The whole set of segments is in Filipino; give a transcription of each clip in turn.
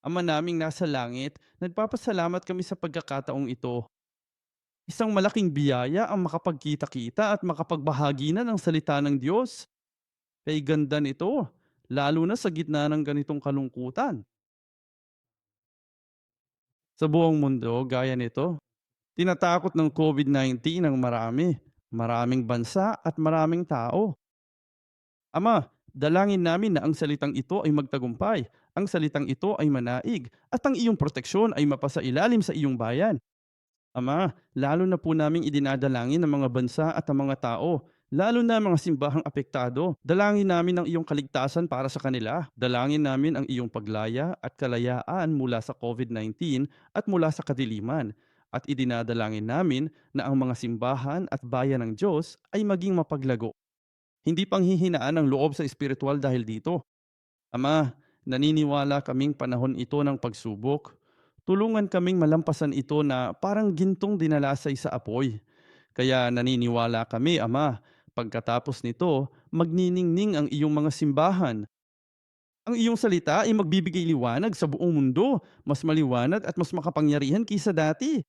Ama naming nasa langit, nagpapasalamat kami sa pagkakataong ito. Isang malaking biyaya ang makapagkita-kita at makapagbahagi na ng salita ng Diyos. Kay ganda nito, lalo na sa gitna ng ganitong kalungkutan. Sa buong mundo, gaya nito, tinatakot ng COVID-19 ang maraming bansa at maraming tao. Ama, dalangin namin na ang salitang ito ay magtagumpay, ang salitang ito ay manaig, at ang iyong proteksyon ay mapasailalim sa iyong bayan. Ama, lalo na po naming idinadalangin ng mga bansa at ang mga tao, lalo na mga simbahang apektado. Dalangin namin ang iyong kaligtasan para sa kanila. Dalangin namin ang iyong paglaya at kalayaan mula sa COVID-19 at mula sa kadiliman. At idinadalangin namin na ang mga simbahan at bayan ng Diyos ay maging mapaglago. Hindi panghihinaan ang loob sa espiritual dahil dito. Ama, naniniwala kaming panahon ito ng pagsubok. Tulungan kaming malampasan ito na parang gintong dinalasay sa apoy. Kaya naniniwala kami, Ama, pagkatapos nito, magniningning ang iyong mga simbahan. Ang iyong salita ay magbibigay liwanag sa buong mundo, mas maliwanag at mas makapangyarihan kaysa dati.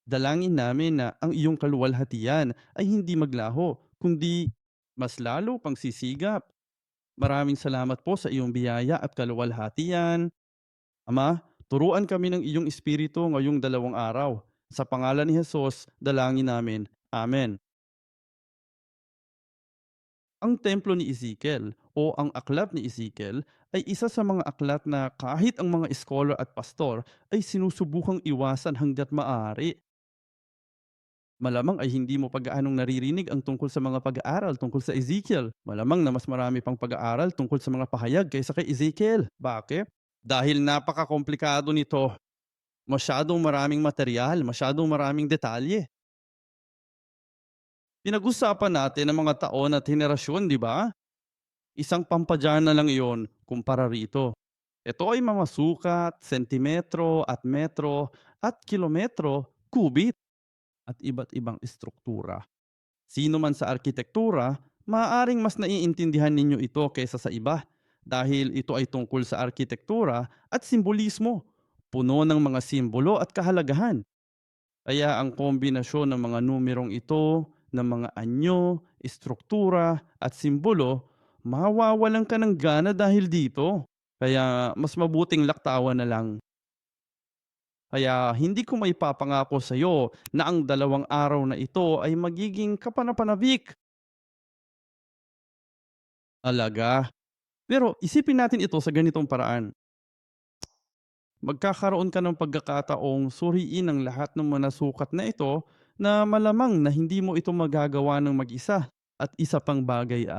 Dalangin namin na ang iyong kaluwalhatian ay hindi maglaho, kundi mas lalo pang sisigap. Maraming salamat po sa iyong biyaya at kaluwalhatian. Ama, turuan kami ng iyong espiritu ngayong 2 araw. Sa pangalan ni Jesus, dalangin namin. Amen. Ang templo ni Ezekiel o ang aklat ni Ezekiel ay isa sa mga aklat na kahit ang mga scholar at pastor ay sinusubukang iwasan hanggat maaari. Malamang ay hindi mo pag-aanong naririnig ang tungkol sa mga pag-aaral tungkol sa Ezekiel. Malamang na mas marami pang pag-aaral tungkol sa mga pahayag kaysa kay Ezekiel. Bakit? Dahil napaka-komplikado nito. Masyadong maraming materyal, masyadong maraming detalye. Pinag-usapan natin ang mga taon at henerasyon, di ba? Isang pampadyan na lang iyon kumpara rito. Ito ay mga sukat, sentimetro at metro at kilometro, kubit at iba't ibang estruktura. Sino man sa arkitektura, maaaring mas naiintindihan ninyo ito kaysa sa iba dahil ito ay tungkol sa arkitektura at simbolismo, puno ng mga simbolo at kahalagahan. Kaya ang kombinasyon ng mga numerong ito, ng mga anyo, estruktura at simbolo, mawawalan ka ng gana dahil dito. Kaya mas mabuting laktawan na lang. Kaya hindi ko maipapangako sa iyo na ang 2 araw na ito ay magiging kapanapanabik. Alaga. Pero isipin natin ito sa ganitong paraan. Magkakaroon ka ng pagkakataong suriin ang lahat ng mga sukat na ito na malamang na hindi mo ito magagawa ng mag-isa. At isa pang bagay,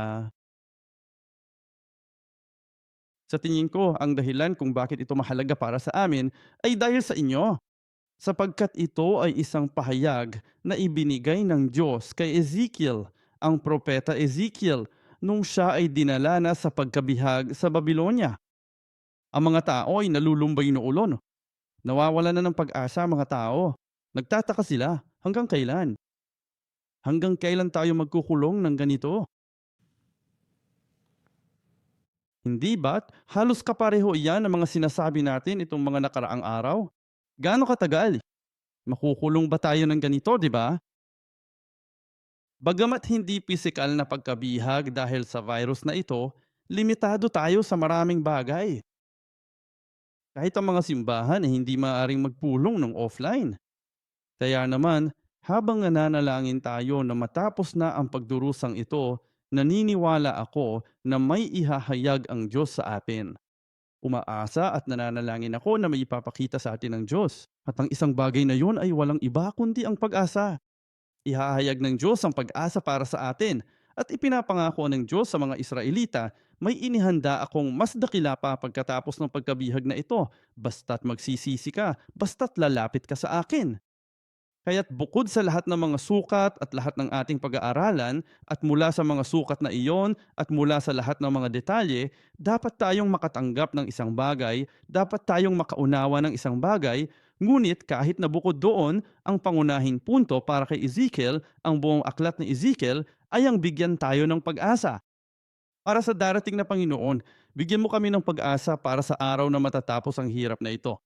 sa tingin ko ang dahilan kung bakit ito mahalaga para sa amin ay dahil sa inyo. Sapagkat ito ay isang pahayag na ibinigay ng Diyos kay Ezekiel, ang propeta Ezekiel, nung siya ay dinala na sa pagkabihag sa Babylonia. Ang mga tao ay nalulumbay noolo, no? Nawawalan na ng pag-asa ang mga tao. Nagtataka sila, hanggang kailan? Hanggang kailan tayo magkukulong ng ganito? Hindi ba't halos kapareho iyan ang mga sinasabi natin itong mga nakaraang araw? Gaano katagal? Makukulong ba tayo ng ganito, di ba? Bagamat hindi pisikal na pagkabihag dahil sa virus na ito, limitado tayo sa maraming bagay. Kahit ang mga simbahan ay hindi maaaring magpulong ng offline. Kaya naman, habang nananalangin tayo na matapos na ang pagdurusang ito, naniniwala ako na may ihahayag ang Diyos sa atin. Umaasa at nananalangin ako na may ipapakita sa atin ng Diyos. At ang isang bagay na yun ay walang iba kundi ang pag-asa. Ihahayag ng Diyos ang pag-asa para sa atin at ipinapangako ng Diyos sa mga Israelita, may inihanda akong mas dakila pa pagkatapos ng pagkabihag na ito, basta't magsisisi ka, basta't lalapit ka sa akin. Kaya't bukod sa lahat ng mga sukat at lahat ng ating pag-aaralan at mula sa mga sukat na iyon at mula sa lahat ng mga detalye, dapat tayong makatanggap ng isang bagay, dapat tayong makaunawa ng isang bagay, ngunit kahit na bukod doon, ang pangunahing punto para kay Ezekiel, ang buong aklat ni Ezekiel, ay ang bigyan tayo ng pag-asa. Para sa darating na Panginoon, bigyan mo kami ng pag-asa para sa araw na matatapos ang hirap na ito.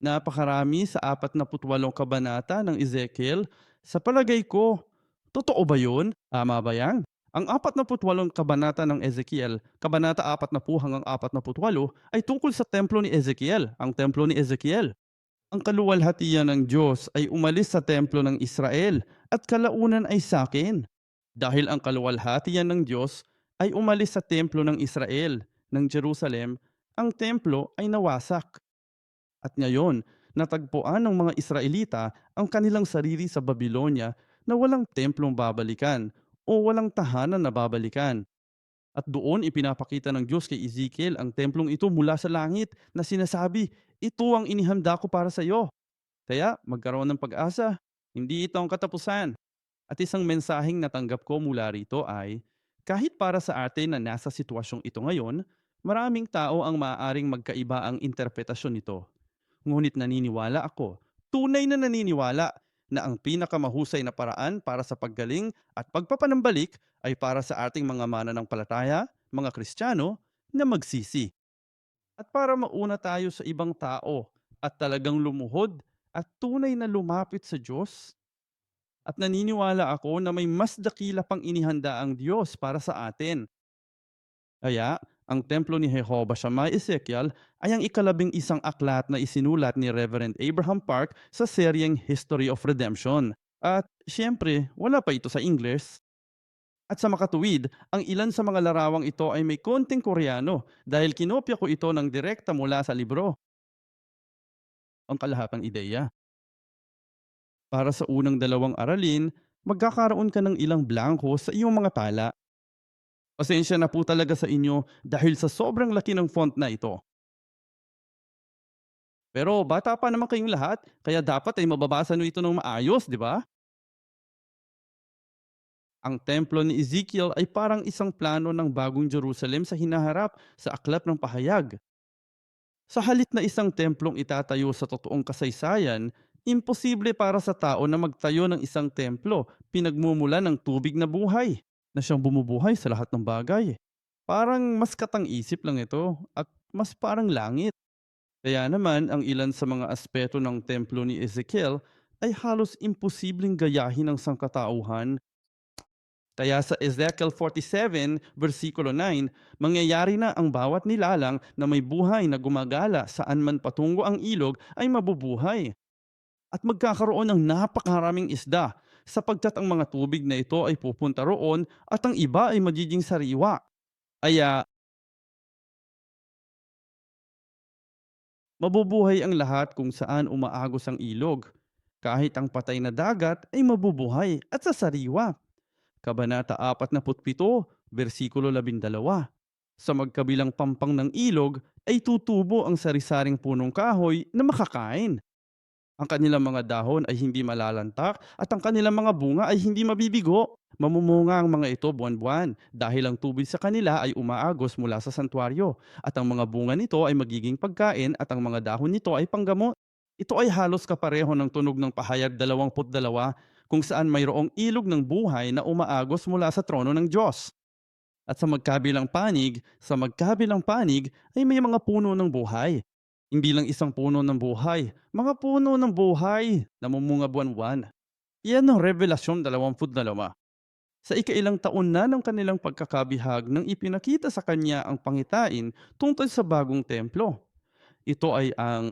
Napakarami sa 48 kabanata ng Ezekiel. Sa palagay ko, totoo ba yun? Tama ba yan? Ang 48 kabanata ng Ezekiel, kabanata 40 hanggang 48, ay tungkol sa templo ni Ezekiel, ang templo ni Ezekiel. Ang kaluwalhatian ng Diyos ay umalis sa templo ng Israel at kalaunan ay sa akin. Dahil ang kaluwalhatian ng Diyos ay umalis sa templo ng Israel, ng Jerusalem, ang templo ay nawasak. At ngayon, natagpuan ng mga Israelita ang kanilang sarili sa Babylonia na walang templong babalikan o walang tahanan na babalikan. At doon ipinapakita ng Diyos kay Ezekiel ang templong ito mula sa langit na sinasabi, ito ang inihanda ko para sa iyo. Kaya magkaroon ng pag-asa. Hindi ito ang katapusan. At isang mensaheng natanggap ko mula rito ay, kahit para sa atin na nasa sitwasyong ito ngayon, maraming tao ang maaaring magkaiba ang interpretasyon nito. Ngunit naniniwala ako, tunay na naniniwala, na ang pinakamahusay na paraan para sa paggaling at pagpapanambalik ay para sa ating mga mananampalataya, mga Kristiyano, na magsisi. At para mauna tayo sa ibang tao at talagang lumuhod at tunay na lumapit sa Diyos. At naniniwala ako na may mas dakila pang inihanda ang Diyos para sa atin. Kaya, ang templo ni Jehovah Shammai Ezekiel ay ang ikalabing-isang aklat na isinulat ni Reverend Abraham Park sa seryeng History of Redemption. At siyempre, wala pa ito sa English. At sa makatuwid, ang ilan sa mga larawang ito ay may konting Koreano dahil kinopya ko ito ng direkta mula sa libro, ang kalahatang ideya. Para sa unang dalawang aralin, magkakaroon ka ng ilang blanko sa iyong mga tala. Pasensya na po talaga sa inyo dahil sa sobrang laki ng font na ito. Pero bata pa naman kayong lahat, kaya dapat ay mababasa nyo ito ng maayos, di ba? Ang templo ni Ezekiel ay parang isang plano ng bagong Jerusalem sa hinaharap sa aklat ng pahayag. Sa halit na isang templong itatayo sa totoong kasaysayan, imposible para sa tao na magtayo ng isang templo pinagmumula ng tubig na buhay, na siyang bumubuhay sa lahat ng bagay. Parang mas katang-isip lang ito at mas parang langit. Kaya naman ang ilan sa mga aspeto ng templo ni Ezekiel ay halos imposibleng gayahin ng sangkatauhan. Kaya sa Ezekiel 47, versikulo 9, mangyayari na ang bawat nilalang na may buhay na gumagala saan man patungo ang ilog ay mabubuhay. At magkakaroon ng napakaraming isda sapagkat ang mga tubig na ito ay pupunta roon at ang iba ay magiging sariwa. Kaya mabubuhay ang lahat kung saan umaagos ang ilog. Kahit ang patay na dagat ay mabubuhay at sasariwa. Kabanata 47, versikulo 12. Sa magkabilang pampang ng ilog ay tutubo ang sarisaring punong kahoy na makakain. Ang kanilang mga dahon ay hindi malalantak at ang kanilang mga bunga ay hindi mabibigo. Mamumunga ang mga ito buwan-buwan dahil ang tubig sa kanila ay umaagos mula sa santuario at ang mga bunga nito ay magiging pagkain at ang mga dahon nito ay panggamot. Ito ay halos kapareho ng tunog ng pahayag 22 kung saan mayroong ilog ng buhay na umaagos mula sa trono ng Diyos. At sa magkabilang panig ay may mga puno ng buhay. Hindi lang isang puno ng buhay, mga puno ng buhay na mumunga buwan-buwan. Iyan ang Revelasyon 22. Sa ikailang taon na ng kanilang pagkakabihag nang ipinakita sa kanya ang pangitain tungkol sa bagong templo. Ito ay ang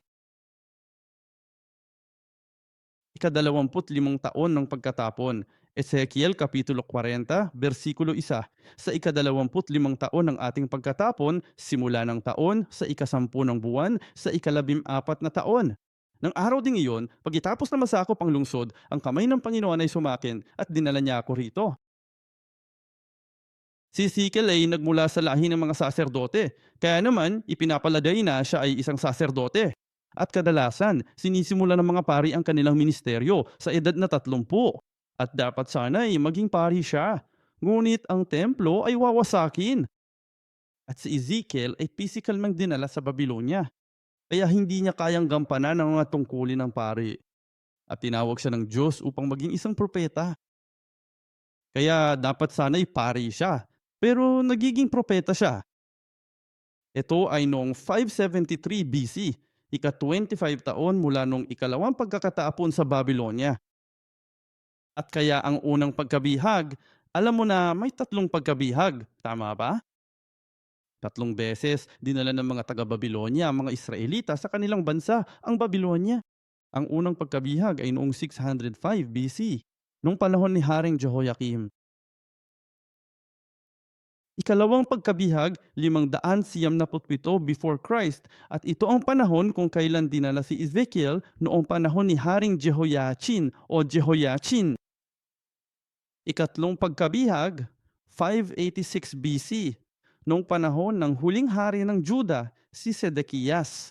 ikadalawamput-limang taon ng pagkatapon. Ezekiel Kapitulo 40, versikulo 1. Sa ikadalawamput-limang taon ng ating pagkatapon, simula ng taon, sa ikasampu ng buwan, sa ikalabim-apat na taon. Nang araw ding iyon, pagkatapos na masakop ang lungsod, ang kamay ng Panginoon ay sumakin at dinala niya ako rito. Si Ezekiel ay nagmula sa lahi ng mga saserdote, kaya naman ipinapaladay na siya ay isang saserdote. At kadalasan, sinisimula ng mga pari ang kanilang ministeryo sa edad na 30. At dapat sana ay maging pari siya. Ngunit ang templo ay wawasakin. At si Ezekiel ay physical mang dinala sa Babylonia. Kaya hindi niya kayang gampanan ang mga tungkulin ng pari. At tinawag siya ng Diyos upang maging isang propeta. Kaya dapat sana'y pari siya. Pero nagiging propeta siya. Ito ay noong 573 BC, ika-25 taon mula noong ikalawang pagkakataapon sa Babylonia. At kaya ang unang pagkabihag, alam mo na may tatlong pagkabihag, tama ba? Tatlong beses dinala ng mga taga-Babylonia ang mga Israelita sa kanilang bansa, ang Babylonia. Ang unang pagkabihag ay noong 605 BC, noong panahon ni Haring Jehoiakim. Ikalawang pagkabihag, 597 before Christ, at ito ang panahon kung kailan dinala si Ezekiel noong panahon ni Haring Jehoiachin o Jehoiachin. Ikatlong pagkabihag, 586 BC, noong panahon ng huling hari ng Juda, si Sedekias.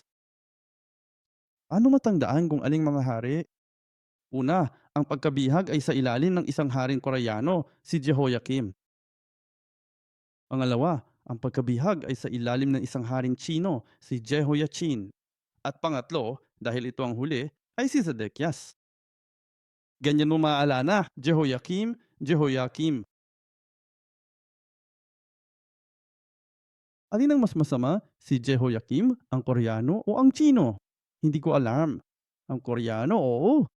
Ano matandaan kung aling mga hari? Una, ang pagkabihag ay sa ilalim ng isang haring Koreano, si Jehoiakim. Pangalawa, ang pagkabihag ay sa ilalim ng isang haring Tsino, si Jehoiachin. At pangatlo, dahil ito ang huli, ay si Zedekias. Ganyan mo maaalala, Jehoiakim, Jehoiakim. Alin ang mas masama, si Jehoiakim, ang Koreano o ang Tsino? Hindi ko alam. Ang Koreano, oo.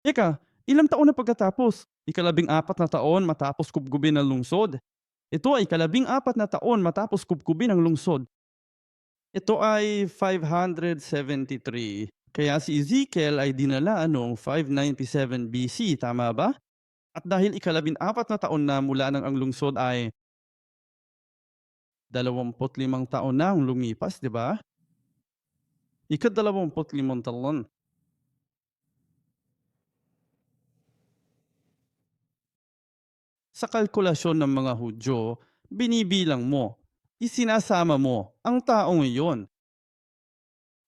Eka, ilang taon na pagkatapos? Ikalabing-apat na taon matapos kubkubin ang lungsod. Ito ay ikalabing-apat na taon matapos kubkubin ang lungsod. Ito ay 573. Kaya si Ezekiel ay dinala noong 597 BC, tama ba? At dahil ikalabing-apat na taon na mula nang ang lungsod ay 25 taon na ang lumipas, di ba? Ika-25 taon. Sa kalkulasyon ng mga Hudyo, binibilang mo, isinasama mo ang taong iyon.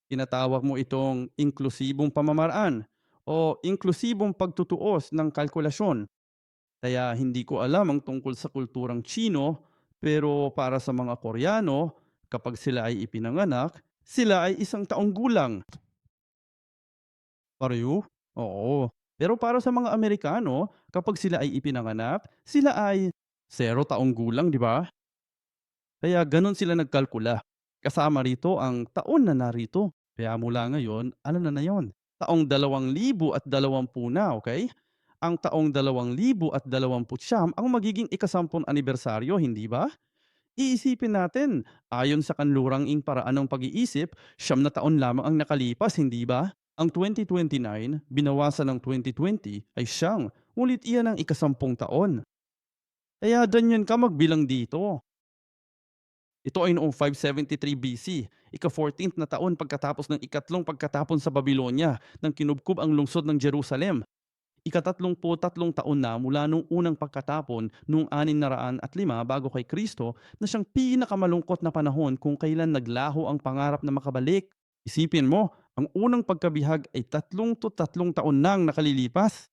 Tinatawag mo itong inklusibong pamamaraan o inklusibong pagtutuos ng kalkulasyon. Kaya hindi ko alam ang tungkol sa kulturang Tsino, pero para sa mga Koreano, kapag sila ay ipinanganak, sila ay isang taong gulang. Pareho? Oo. Pero para sa mga Amerikano, kapag sila ay ipinanganak, sila ay 0 taong gulang, di ba? Kaya ganun sila nagkalkula. Kasama rito ang taon na narito. Kaya mula ngayon, ano na yon? Taong 2020 na, okay? Ang taong 2029 ang magiging ika-10 anibersaryo, hindi ba? Iisipin natin, ayon sa kanlurang paraan ng pag-iisip, 9 na lamang ang nakalipas, hindi ba? Ang 2029, binawasan ng 2020 ay siyang, ngunit iyan ang ika-10 taon. Kaya ganyan ka magbilang dito. Ito ay noong 573 BC, ika-14th na taon pagkatapos ng ikatlong pagkatapon sa Babylonia nang kinubkob ang lungsod ng Jerusalem. Ika-33 taon na mula nung unang pagkatapon noong 605 bago kay Kristo na siyang pinakamalungkot na panahon kung kailan naglaho ang pangarap na makabalik. Isipin mo, ang unang pagkabihag ay 33 taon nang nakalilipas.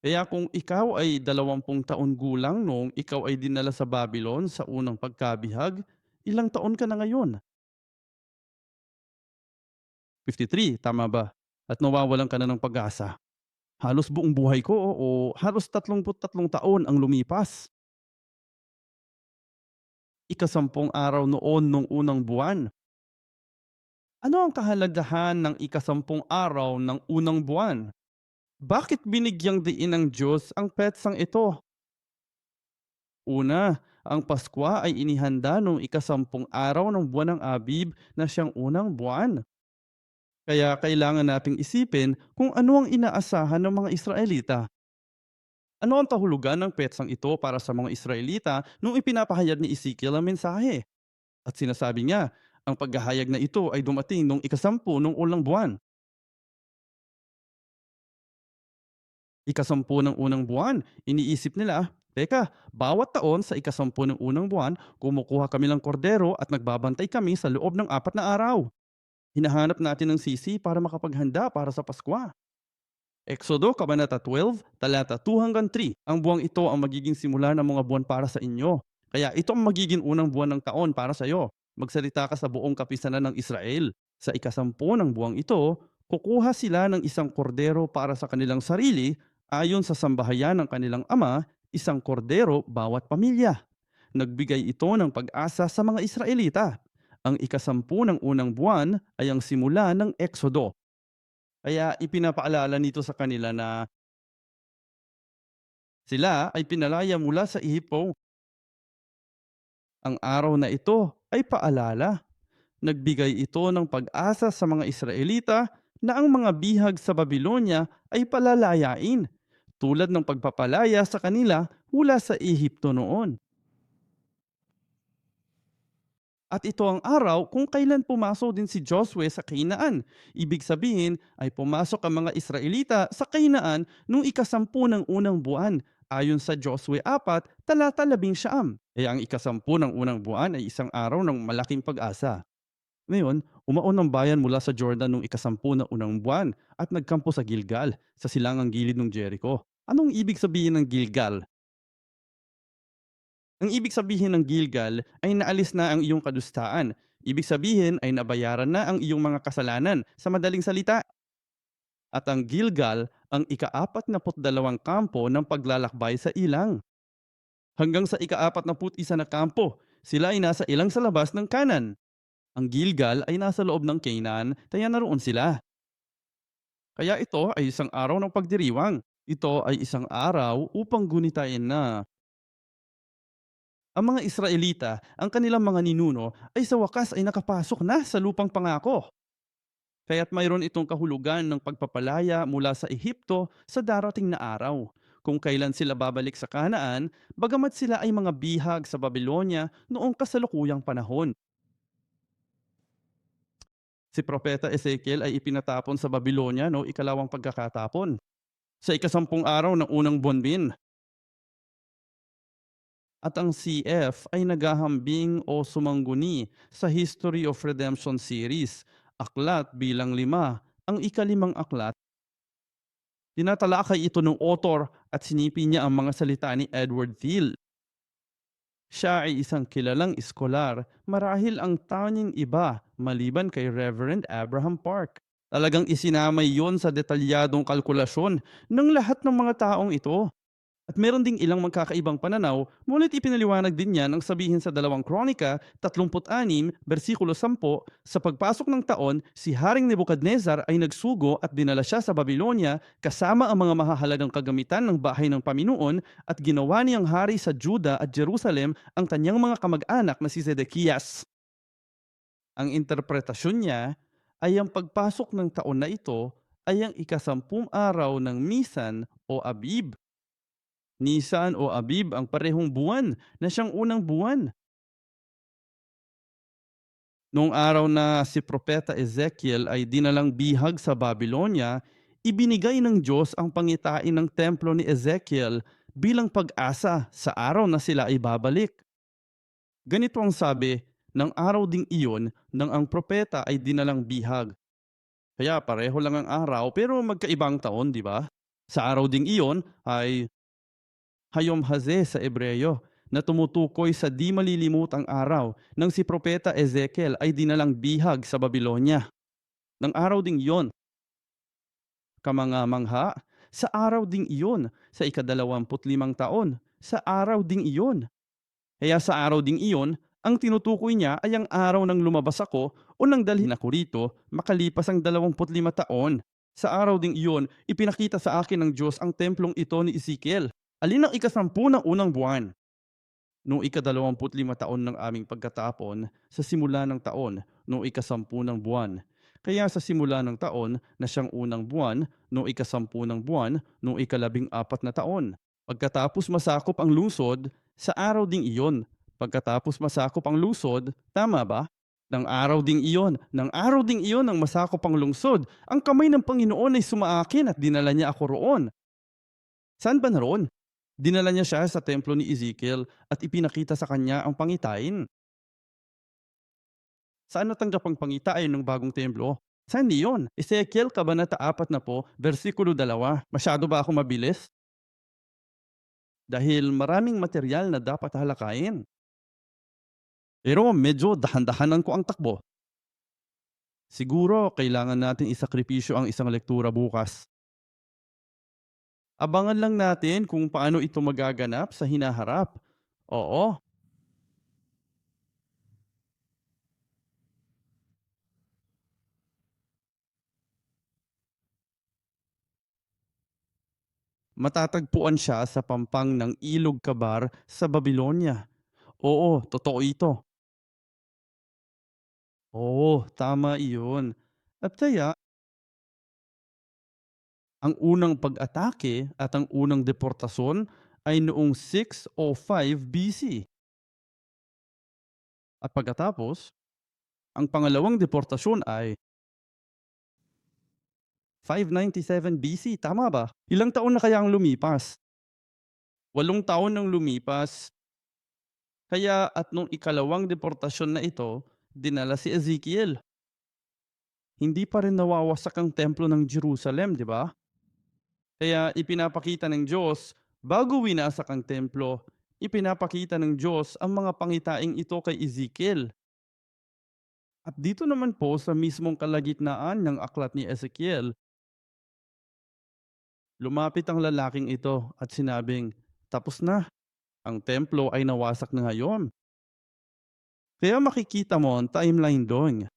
Kaya kung ikaw ay 20 taon gulang noong ikaw ay dinala sa Babylon sa unang pagkabihag, ilang taon ka na ngayon? 53, tama ba? At nawawalan ka na ng pag-asa. Halos buong buhay ko o halos 33 taon ang lumipas. Ika-10 araw noon nung unang buwan. Ano ang kahalagahan ng ika-10 araw ng unang buwan? Bakit binigyang diin ng Diyos ang petsang ito? Una, ang Paskwa ay inihanda noong ika-10 araw ng buwan ng Abib na siyang unang buwan. Kaya kailangan nating isipin kung ano ang inaasahan ng mga Israelita. Ano ang kahulugan ng petsang ito para sa mga Israelita nung ipinapahayag ni Ezekiel ang mensahe? At sinasabi niya, ang paghahayag na ito ay dumating nung ika-10 ng unang buwan. Ika-10 ng unang buwan, iniisip nila, teka, bawat taon sa ika-10 ng unang buwan, kumukuha kami ng kordero at nagbabantay kami sa loob ng 4 na araw. Hinahanap natin ng sisi para makapaghanda para sa Paskwa. Exodo Kabanata 12, talata 2 hanggang 3. Ang buwang ito ang magiging simula ng mga buwan para sa inyo. Kaya ito ang magiging unang buwan ng taon para sa iyo. Magsalita ka sa buong kapisanan ng Israel. Sa ika-10 ng buwang ito, Kukuha sila ng isang kordero para sa kanilang sarili ayon sa sambahayan ng kanilang ama, isang kordero bawat pamilya. Nagbigay ito ng pag-asa sa mga Israelita. Ang ikasampu ng unang buwan ay ang simula ng Eksodo. Kaya ipinapaalala nito sa kanila na sila ay pinalaya mula sa Ehipto. Ang araw na ito ay paalala. Nagbigay ito ng pag-asa sa mga Israelita na ang mga bihag sa Babylonia ay palalayain, tulad ng pagpapalaya sa kanila mula sa Ehipto noon. At ito ang araw kung kailan pumasok din si Josue sa Kainaan. Ibig sabihin ay pumasok ang mga Israelita sa Kainaan noong ikasampu ng unang buwan, ayon sa Josue 4, talata 11. Kaya ang ikasampu ng unang buwan ay isang araw ng malaking pag-asa. Ngayon, umaon ang bayan mula sa Jordan noong ikasampu ng unang buwan at nagkampo sa Gilgal, sa silangang gilid ng Jericho. Anong ibig sabihin ng Gilgal? Ang ibig sabihin ng Gilgal ay naalis na ang iyong kadustaan. Ibig sabihin ay nabayaran na ang iyong mga kasalanan, sa madaling salita. At ang Gilgal ang ika-42 kampo ng paglalakbay sa ilang. Hanggang sa ika-41 na kampo, sila ay nasa ilang sa labas ng kanan. Ang Gilgal ay nasa loob ng Canaan, kaya naroon sila. Kaya ito ay isang araw ng pagdiriwang. Ito ay isang araw upang gunitain na ang mga Israelita, ang kanilang mga ninuno, ay sa wakas ay nakapasok na sa lupang pangako. Kaya't mayroon itong kahulugan ng pagpapalaya mula sa Ehipto sa darating na araw. Kung kailan sila babalik sa Kanaan, bagamat sila ay mga bihag sa Babylonia noong kasalukuyang panahon. Si Propeta Ezekiel ay ipinatapon sa Babylonia no ikalawang pagkakatapon. Sa ikasampung araw ng unang buwan din. At ang CF ay naghahambing o sumangguni sa History of Redemption series, aklat bilang 5, ang ikalimang aklat. Tinatalakay ito ng author at sinipin niya ang mga salita ni Edward Thiel. Siya ay isang kilalang iskolar, marahil ang tanging iba maliban kay Reverend Abraham Park. Talagang isinamay yon sa detalyadong kalkulasyon ng lahat ng mga taong ito. At meron ding ilang magkakaibang pananaw, ngunit ipinaliwanag din niya ng sabihin sa 2 Kronika 36, versikulo 10, sa pagpasok ng taon, si Haring Nebukadnezar ay nagsugo at dinala siya sa Babylonia kasama ang mga mahahalagang kagamitan ng bahay ng Panginoon at ginawa niyang hari sa Juda at Jerusalem ang kanyang mga kamag-anak na si Zedekias. Ang interpretasyon niya ay ang pagpasok ng taon na ito ay ang ikasampung araw ng Nisan o Abib. Nisan o Abib ang parehong buwan na siyang unang buwan. Noong araw na si Propeta Ezekiel ay dinalang bihag sa Babylonia, ibinigay ng Diyos ang pangitain ng templo ni Ezekiel bilang pag-asa sa araw na sila ay babalik. Ganito ang sabi, ng araw ding iyon nang ang propeta ay dinalang bihag. Kaya pareho lang ang araw pero magkaibang taon, di ba? Sa araw ding iyon ay Hayom Haze sa Ebreyo, na tumutukoy sa di malilimutang araw nang si Propeta Ezekiel ay dinalang bihag sa Babylonia. Nang araw ding iyon, kamanga-mangha, sa araw ding iyon, sa ika-25 taon, sa araw ding iyon. Kaya sa araw ding iyon, ang tinutukoy niya ay ang araw nang lumabas ako o nang dalhin ako rito makalipas ang 25 taon. Sa araw ding iyon, ipinakita sa akin ng Diyos ang templong ito ni Ezekiel. Alin ang ikasampu ng unang buwan? Noong ika-25 taon ng aming pagkatapon, sa simula ng taon, noong ikasampu ng buwan. Kaya sa simula ng taon na siyang unang buwan, noong ikasampu ng buwan, noong ika-14 na taon. Pagkatapos masakop ang lungsod, sa araw ding iyon. Pagkatapos masakop ang lungsod, tama ba? Ng araw ding iyon, ng araw ding iyon ang masakop ang lungsod, ang kamay ng Panginoon ay sumaakin at dinala niya ako roon. Saan ba naroon? Dinala niya siya sa templo ni Ezekiel at ipinakita sa kanya ang pangitain. Saan natanggap ang pangitain ng bagong templo? Saan niyon? Ezekiel Kabanata 4 versikulo 2. Masyado ba ako mabilis? Dahil maraming material na dapat halakayin. Pero medyo dahan-dahanan ko ang takbo. Siguro kailangan nating isakripisyo ang isang lektura bukas. Abangan lang natin kung paano ito magaganap sa hinaharap. Oo, matatagpuan siya sa pampang ng Ilog Kabar sa Babylonia. Oo, totoo ito. Oo, tama iyon. At kaya, ang unang pag-atake at ang unang deportasyon ay noong 605 BC. At pagkatapos, ang pangalawang deportasyon ay 597 BC, tama ba? Ilang taon na kaya ang lumipas? 8 taon nang lumipas. Kaya at nung ikalawang deportasyon na ito, dinala si Ezekiel. Hindi pa rin nawawasak ang templo ng Jerusalem, di ba? Kaya ipinapakita ng Diyos, bago winasak ang templo, ipinapakita ng Diyos ang mga pangitaing ito kay Ezekiel. At dito naman po sa mismong kalagitnaan ng aklat ni Ezekiel, lumapit ang lalaking ito at sinabing, tapos na, ang templo ay nawasak na ngayon. Kaya makikita mo ang timeline doon.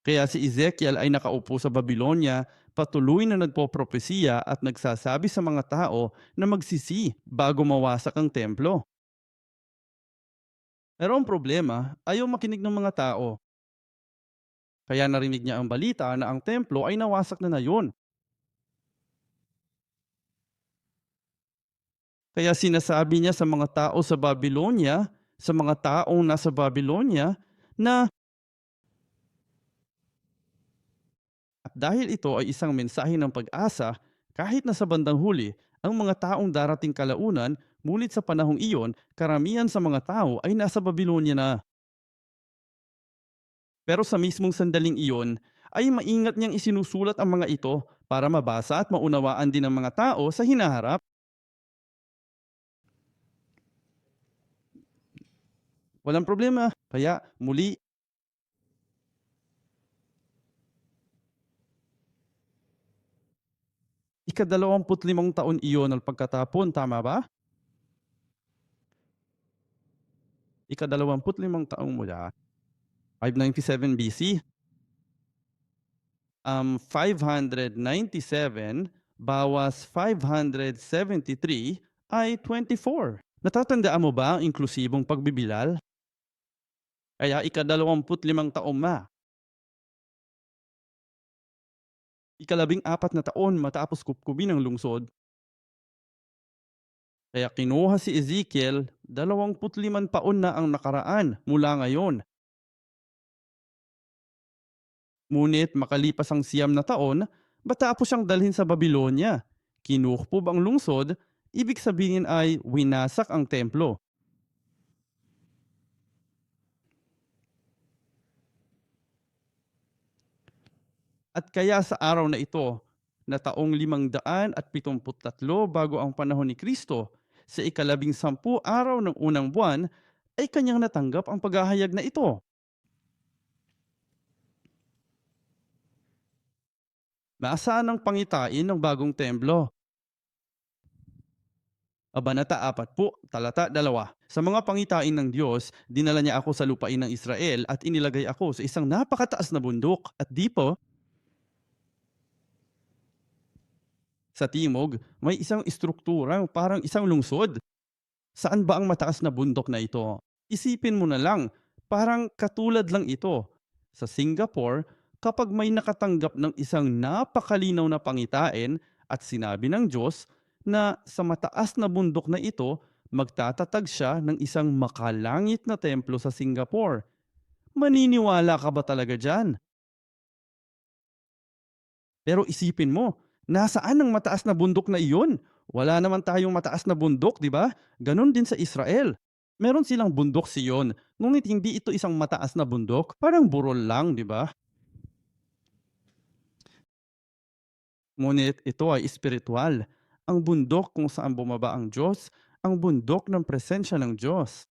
Kaya si Ezekiel ay nakaupo sa Babylonia, patuloy na nagpopropesiya at nagsasabi sa mga tao na magsisi bago mawasak ang templo. Pero ang problema, ayaw makinig ng mga tao. Kaya narinig niya ang balita na ang templo ay nawasak na ngayon. Kaya sinasabi niya sa mga tao sa Babylonia, sa mga taong nasa Babylonia, na at dahil ito ay isang mensahe ng pag-asa, kahit na sa bandang huli, ang mga taong darating kalaunan, ngunit sa panahong iyon, karamihan sa mga tao ay nasa Babylonia na. Pero sa mismong sandaling iyon, ay maingat niyang isinusulat ang mga ito para mabasa at maunawaan din ng mga tao sa hinaharap. Walang problema. Kaya muli, ika-25 taon iyon ang pagkatapon, tama ba? Ika-25 taong mula 597 BC, 597 bawas 573 ay 24. Natatandaan mo ba ang inklusibong pagbibilal? Kaya ika-25 taon na, ika-14 na taon matapos kupkubin ang lungsod. Kaya kinuha si Ezekiel, 25 taon na ang nakaraan mula ngayon. Ngunit makalipas ang 9 na taon, matapos siyang dalhin sa Babylonia. Kinukpob ang lungsod, ibig sabihin ay winasak ang templo. At kaya sa araw na ito, na taong 573 bago ang panahon ni Kristo, sa ika-10 araw ng unang buwan, ay kanyang natanggap ang paghahayag na ito. Nasaan ang pangitain ng bagong templo? Kabanata 4 po, talata 2. Sa mga pangitain ng Diyos, dinala niya ako sa lupain ng Israel at inilagay ako sa isang napakataas na bundok at di po sa timog may isang istrukturang parang isang lungsod. Saan ba ang mataas na bundok na ito? Isipin mo na lang, parang katulad lang ito. Sa Singapore, kapag may nakatanggap ng isang napakalinaw na pangitain at sinabi ng Diyos na sa mataas na bundok na ito, magtatatag siya ng isang makalangit na templo sa Singapore. Maniniwala ka ba talaga dyan? Pero isipin mo, nasaan ang mataas na bundok na iyon? Wala naman tayong mataas na bundok, di ba? Ganon din sa Israel. Meron silang bundok Siyon, ngunit hindi ito isang mataas na bundok, parang burol lang, di ba? Ngunit ito ay espiritual. Ang bundok kung saan bumaba ang Diyos, ang bundok ng presensya ng Diyos.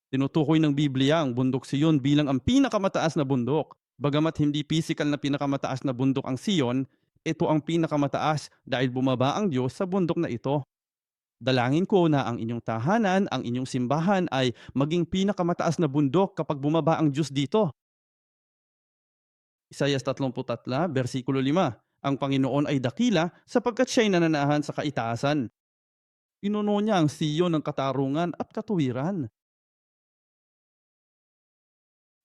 Tinutukoy ng Biblia ang bundok Siyon bilang ang pinakamataas na bundok. Bagamat hindi pisikal na pinakamataas na bundok ang Sion, ito ang pinakamataas dahil bumaba ang Diyos sa bundok na ito. Dalangin ko na ang inyong tahanan, ang inyong simbahan ay maging pinakamataas na bundok kapag bumaba ang Diyos dito. Isaias 33, versikulo 5. Ang Panginoon ay dakila sapagkat siya'y nananahan sa kaitaasan. Pinuno niya ang Siyon ng katarungan at katuwiran.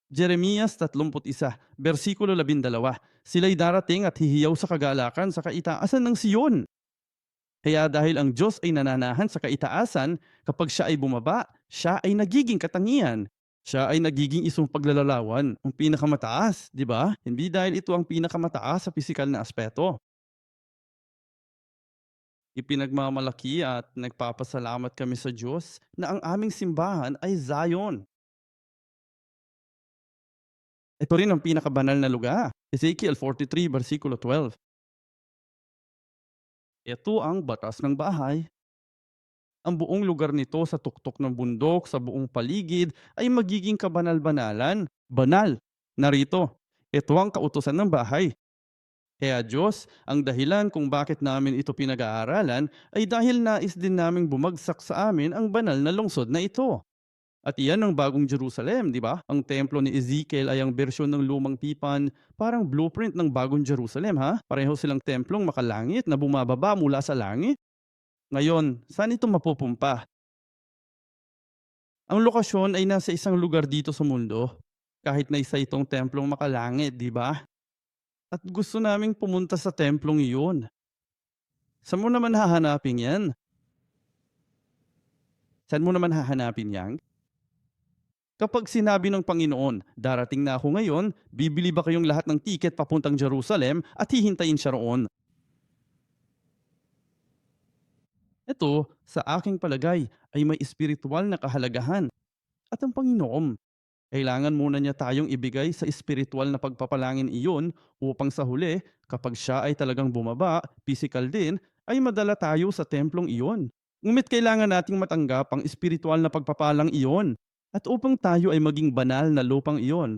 Jeremias 31, versikulo 12. Sila'y darating at hihiyaw sa kagalakan sa kaitaasan ng Siyon. Kaya dahil ang Diyos ay nananahan sa kaitaasan, kapag siya ay bumaba, siya ay nagiging katangian. Siya ay nagiging isang paglalarawan, ang pinakamataas, di ba? Hindi dahil ito ang pinakamataas sa pisikal na aspeto. Ipinagmamalaki at nagpapasalamat kami sa Diyos na ang aming simbahan ay Zion. Ito rin ang pinakabanal na lugar. Ezekiel 43, versikulo 12. Ito ang batas ng bahay. Ang buong lugar nito sa tuktok ng bundok, sa buong paligid, ay magiging kabanal-banalan. Banal. Narito, ito ang kautusan ng bahay. Kaya Diyos, ang dahilan kung bakit namin ito pinag-aaralan ay dahil nais din naming bumagsak sa amin ang banal na lungsod na ito. At iyan ang bagong Jerusalem, di ba? Ang templo ni Ezekiel ay ang bersyon ng lumang tipan, parang blueprint ng bagong Jerusalem, ha? Pareho silang templong makalangit na bumababa mula sa langit. Ngayon, saan ito mapupumpa? Ang lokasyon ay nasa isang lugar dito sa mundo. Kahit na isa itong templong makalangit, di ba? At gusto naming pumunta sa templong iyon. Saan mo naman hahanapin yan? Saan mo naman hahanapin yan? Kapag sinabi ng Panginoon, darating na ako ngayon, bibili ba kayong lahat ng tiket papuntang Jerusalem at hihintayin siya roon? Ito, sa aking palagay, ay may espiritual na kahalagahan. At ang Panginoon, kailangan muna niya tayong ibigay sa espiritual na pagpapalangin iyon upang sa huli, kapag siya ay talagang bumaba, physical din, ay madala tayo sa templong iyon. Ngunit kailangan nating matanggap ang espiritual na pagpapalang iyon. At upang tayo ay maging banal na lupang iyon,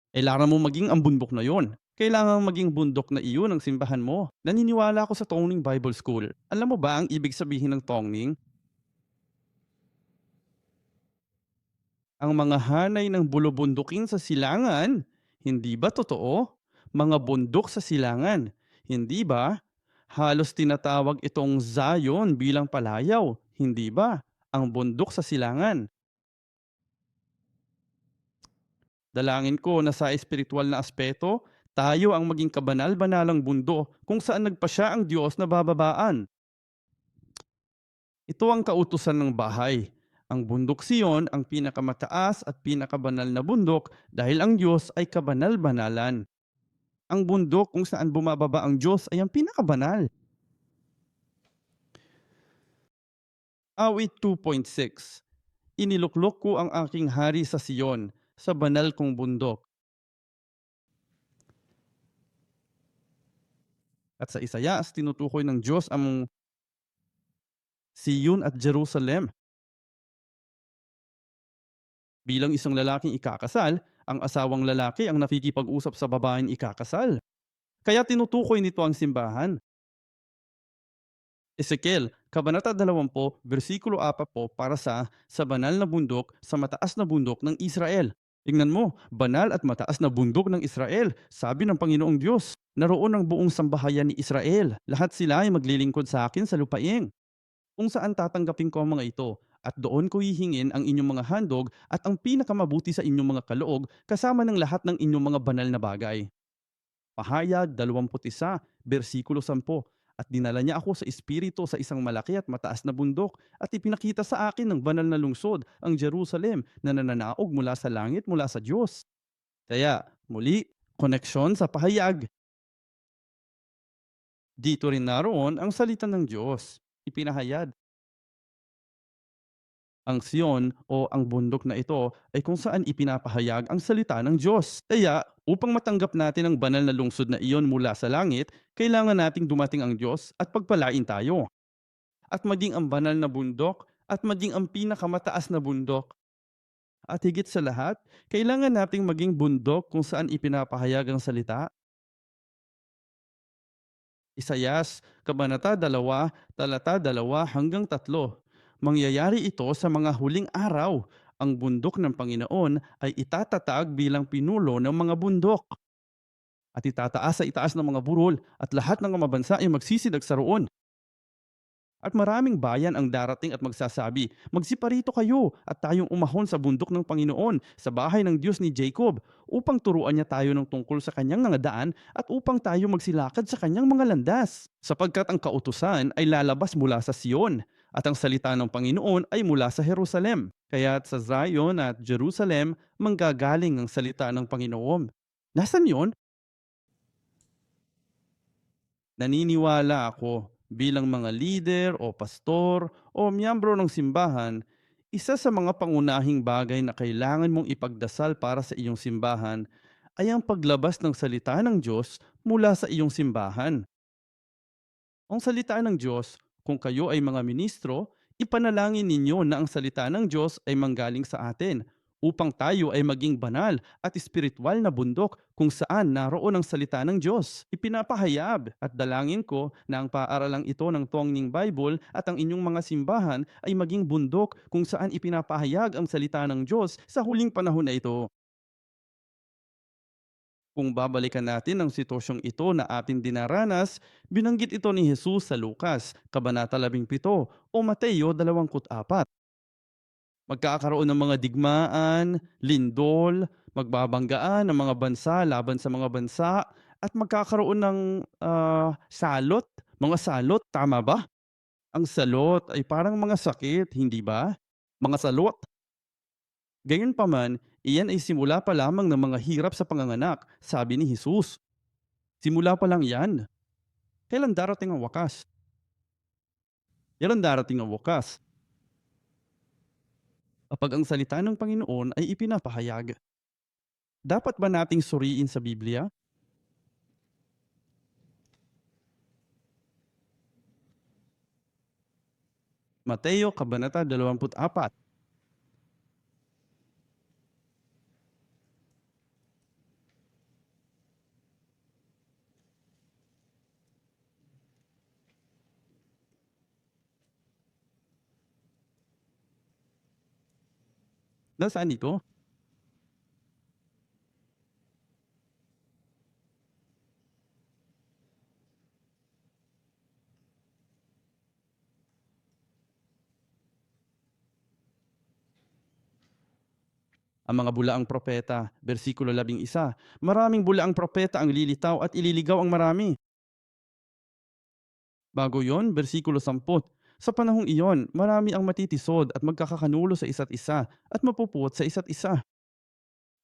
kailangan mo maging ang bundok na iyon. Kailangan maging bundok na iyon ang simbahan mo. Naniniwala ako sa Tongning Bible School. Alam mo ba ang ibig sabihin ng Tongning? Ang mga hanay ng bulubundukin sa silangan. Hindi ba totoo? Mga bundok sa silangan. Hindi ba? Halos tinatawag itong Zion bilang palayaw. Hindi ba? Ang bundok sa silangan. Dalangin ko na sa espiritual na aspeto, tayo ang maging kabanal-banalang bundo kung saan nagpasya ang Diyos na bababaan. Ito ang kautusan ng bahay. Ang bundok Siyon ang pinakamataas at pinakabanal na bundok dahil ang Diyos ay kabanal-banalan. Ang bundok kung saan bumababa ang Diyos ay ang pinakabanal. Awit 2.6. Iniluklok ko ang aking hari sa Siyon, sa banal kong bundok. At sa Isayas, tinutukoy ng Diyos ang Siyon at Jerusalem. Bilang isang lalaking ikakasal, ang asawang lalaki ang nakikipag-usap sa babaeng ikakasal. Kaya tinutukoy nito ang simbahan. Ezekiel, Kabanata 20, versikulo 4 po para sa banal na bundok, sa mataas na bundok ng Israel. Tingnan mo, banal at mataas na bundok ng Israel, sabi ng Panginoong Diyos. Naroon ang buong sambahayan ni Israel. Lahat sila ay maglilingkod sa akin sa lupain. Kung saan tatanggapin ko ang mga ito, at doon ko hihingin ang inyong mga handog at ang pinakamabuti sa inyong mga kaloob kasama ng lahat ng inyong mga banal na bagay. Pahayag 21, versikulo 10. At dinala niya ako sa espiritu sa isang malaki at mataas na bundok at ipinakita sa akin ng banal na lungsod, ang Jerusalem, na nananaog mula sa langit mula sa Diyos. Kaya, muli, koneksyon sa pahayag. Dito rin naroon ang salita ng Diyos. Ipinahayag. Ang Siyon o ang bundok na ito ay kung saan ipinapahayag ang salita ng Diyos. Kaya upang matanggap natin ang banal na lungsod na iyon mula sa langit, kailangan nating dumating ang Diyos at pagpalain tayo. At maging ang banal na bundok at maging ang pinakamataas na bundok. At higit sa lahat, kailangan nating maging bundok kung saan ipinapahayag ang salita. Isayas, Kabanata 2, talata 2 hanggang 3. Mangyayari ito sa mga huling araw. Ang bundok ng Panginoon ay itatatag bilang pinulo ng mga bundok at itataas sa itaas ng mga burol at lahat ng mga bansa ay magsisidag sa roon. At maraming bayan ang darating at magsasabi, "Magsiparito kayo at tayong umahon sa bundok ng Panginoon, sa bahay ng Diyos ni Jacob, upang turuan niya tayo ng tungkol sa kanyang mga daan at upang tayo magsilakad sa kanyang mga landas. Sapagkat ang kautusan ay lalabas mula sa Sion at ang salita ng Panginoon ay mula sa Jerusalem. Kaya't sa Zion at Jerusalem manggagaling ang salita ng Panginoon." Nasaan yon? Naniniwala ako bilang mga lider o pastor o miyembro ng simbahan, isa sa mga pangunahing bagay na kailangan mong ipagdasal para sa iyong simbahan ay ang paglabas ng salita ng Diyos mula sa iyong simbahan. Ang salita ng Diyos, kung kayo ay mga ministro, ipanalangin ninyo na ang salita ng Diyos ay manggaling sa atin, upang tayo ay maging banal at espiritual na bundok kung saan naroon ang salita ng Diyos. Ipinapahayag at dalangin ko na ang paaralang ito ng Tuwang Bible at ang inyong mga simbahan ay maging bundok kung saan ipinapahayag ang salita ng Diyos sa huling panahon na ito. Kung babalikan natin ang sitwasyong ito na ating dinaranas, binanggit ito ni Jesus sa Lucas, Kabanata 17 o Mateo 24. Magkakaroon ng mga digmaan, lindol, magbabanggaan ng mga bansa laban sa mga bansa, at magkakaroon ng salot, mga salot, tama ba? Ang salot ay parang mga sakit, hindi ba? Mga salot. Gayunpaman, iyan ay simula pa lamang ng mga hirap sa panganganak, sabi ni Jesus. Simula pa lang yan. Kailan darating ang wakas? Kailan darating ang wakas? Kapag ang salita ng Panginoon ay ipinapahayag. Dapat ba nating suriin sa Biblia? Mateo Kabanata 24. Nasaan ito? Ang mga bulaang propeta, versikulo 11. Maraming bulaang propeta ang lilitaw at ililigaw ang marami. Bago yon, versikulo 10. Sa panahong iyon, marami ang matitisod at magkakakanulo sa isa't isa at mapupuot sa isa't isa.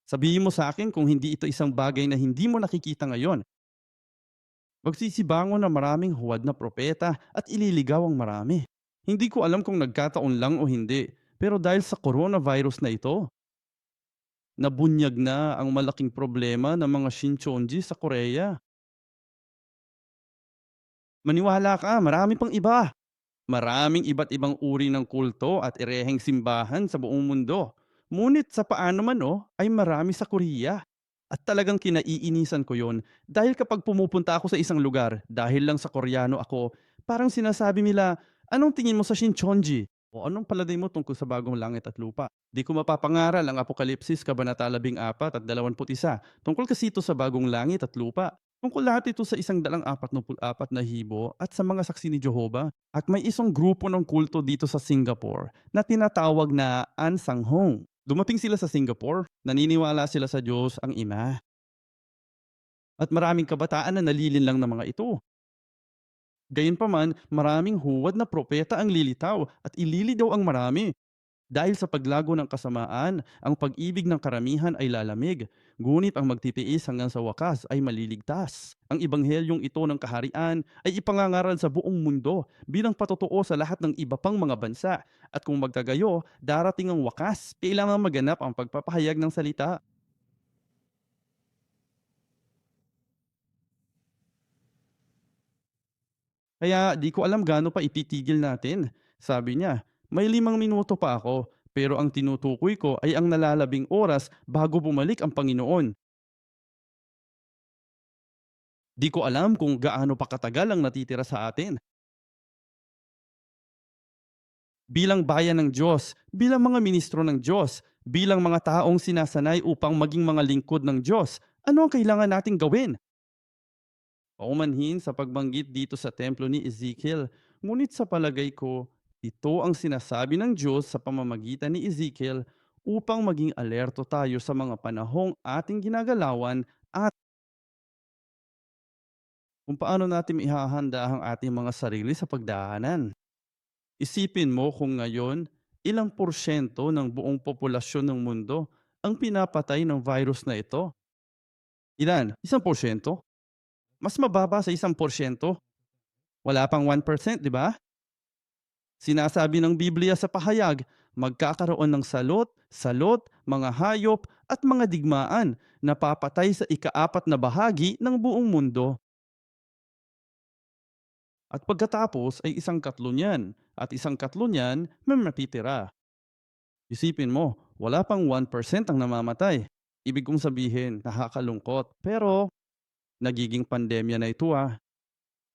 Sabihin mo sa akin kung hindi ito isang bagay na hindi mo nakikita ngayon. Magsisibangon na maraming huwad na propeta at ililigaw ang marami. Hindi ko alam kung nagkataon lang o hindi, pero dahil sa coronavirus na ito, nabunyag na ang malaking problema ng mga Shincheonji sa Korea. Maniwala ka, marami pang iba. Maraming iba't ibang uri ng kulto at ereheng simbahan sa buong mundo. Ngunit sa paano man ay marami sa Korea. At talagang kinaiinisan ko yon dahil kapag pumupunta ako sa isang lugar dahil lang sa Koreano ako, parang sinasabi nila, "Anong tingin mo sa Shincheonji?" O "Anong palagay mo tungkol sa bagong langit at lupa?" Di ko mapapangaral ang Apokalipsis Kabanata 14 at 21 tungkol kasi ito sa bagong langit at lupa. Tungkol lahat ito sa 144 na hibo at sa mga saksi ni Jehovah. At may isang grupo ng kulto dito sa Singapore na tinatawag na An Sang Hong. Dumating sila sa Singapore, naniniwala sila sa Diyos ang Ima. At maraming kabataan na nalilinlang ng mga ito. Gayunpaman, maraming huwad na propeta ang lilitaw at ililidaw ang marami. Dahil sa paglago ng kasamaan, ang pag-ibig ng karamihan ay lalamig, ngunit ang magtitiis hanggang sa wakas ay maliligtas. Ang ibanghelyong ito ng kaharian ay ipangangaral sa buong mundo bilang patotoo sa lahat ng iba pang mga bansa. At kung magkagayo, darating ang wakas, kailangan maganap ang pagpapahayag ng salita. Kaya di ko alam gaano pa ititigil natin. Sabi niya, "May 5 minuto pa ako. Pero ang tinutukoy ko ay ang nalalabing oras bago bumalik ang Panginoon. Di ko alam kung gaano pa katagal ang natitira sa atin. Bilang bayan ng Diyos, bilang mga ministro ng Diyos, bilang mga taong sinasanay upang maging mga lingkod ng Diyos, ano ang kailangan nating gawin? Paumanhin sa pagbanggit dito sa templo ni Ezekiel, ngunit sa palagay ko, ito ang sinasabi ng Diyos sa pamamagitan ni Ezekiel upang maging alerto tayo sa mga panahong ating ginagalawan at kung paano natin ihahanda ang ating mga sarili sa pagdaanan. Isipin mo kung ngayon, ilang porsyento ng buong populasyon ng mundo ang pinapatay ng virus na ito? Ilan? 1%? Mas mababa sa 1%. Wala pang 1%, di ba? Sinasabi ng Biblia sa pahayag, magkakaroon ng salot, salot, mga hayop at mga digmaan na papatay sa ikaapat na bahagi ng buong mundo. At pagkatapos ay isang katlo niyan at isang katlo niyan may matitira. Isipin mo, wala pang 1% ang namamatay. Ibig kong sabihin, nakakalungkot. Pero nagiging pandemya na ito ah.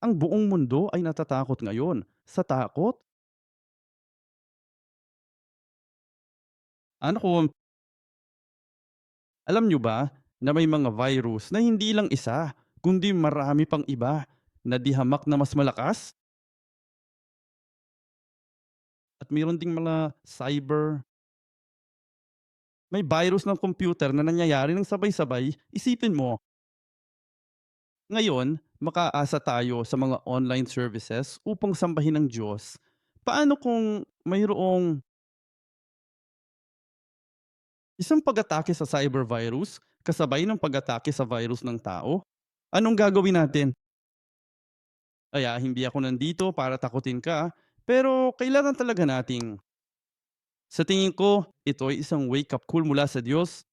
Ang buong mundo ay natatakot ngayon. Sa takot? Ano kung alam nyo ba na may mga virus na hindi lang isa, kundi marami pang iba na dihamak na mas malakas? At mayroon ding mga cyber, may virus ng computer na nangyayari ng sabay-sabay. Isipin mo, ngayon, makaasa tayo sa mga online services upang sambahin ang Diyos. Paano kung mayroong isang pag-atake sa cyber virus kasabay ng pag-atake sa virus ng tao? Anong gagawin natin? Kaya hindi ako nandito para takutin ka, pero kailangan talaga nating sa tingin ko, ito ay isang wake-up call mula sa Diyos.